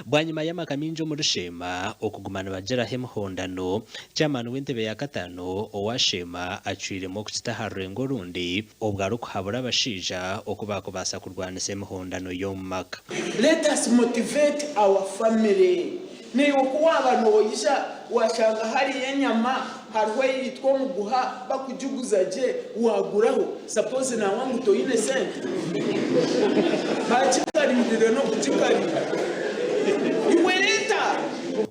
bwanyuma y'amakaminjo muri Sheema okugumana bagera emihondano chairman w'entebe ya gatano owa Sheema acwiremo kukitaharengo rundi obwaro kuhabura abashija okubakubasa kurwanisa emihondano y'omumaka. Let us motivate our family. Ni okuwaba noyisha washanga hari enyama harwe yitwa muguha bakujuguzaje waguraho suppose na wangu to innocent bachikari mudire no kuchikari iwereta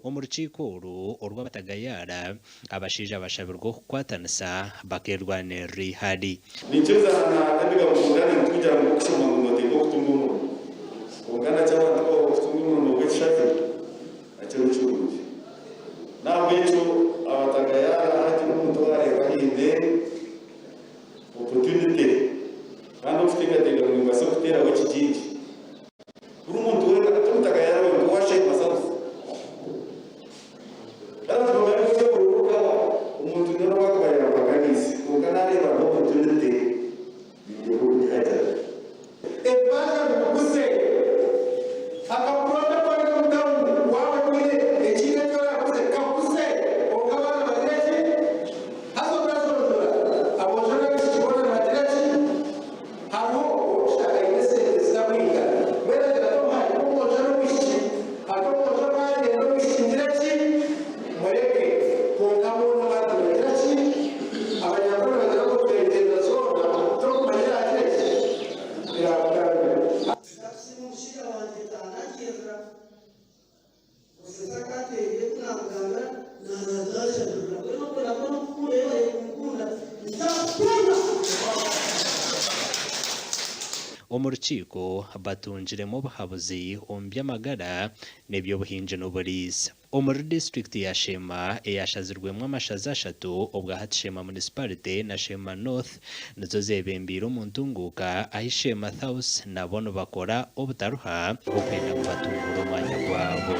omurukiko uru orwabatagayara abashija bashabirwa kukwatanisa bakerwanira ihari nicheza na kabiga mundani mtuja mukishoma ngote okutungumo ongana cyangwa okutungumo no weshate acyurucuruzi nabecho abatagayara hati umuntu arehinde opportunity kandi ufite tega ngo basokutera w'ikijiji uri umuntu wenda atumutagayara we ngo washe masafu kandi bamwe byo kuruka umuntu ndero bakabayira bakanisi ungana areba opportunity yo kujya ebana mukuse akaprota kwa mdamu wao kule echine tola kuse kapuse ongabana madrechi hazo brazo abojana kishibona madrechi haro shaka inese zikawinga wera tatoha komojana bishi akomojana yendo bishi ndirechi mwereke kongamono bana madrechi abanyakuru bazako twendeza zona toko majira adrechi ila omurukiko batunjiremo bahabuzi ombyamagara nebyo buhinje n'oburiisa omuri district ya Sheema eyashazirwemo amashaza ashatu obwa hati Sheema municipality na Sheema North nizo zebembire mu ntunguka ahi Sheema South nabo bakora obutaruha okwenda kubatungura omwanya gwabo.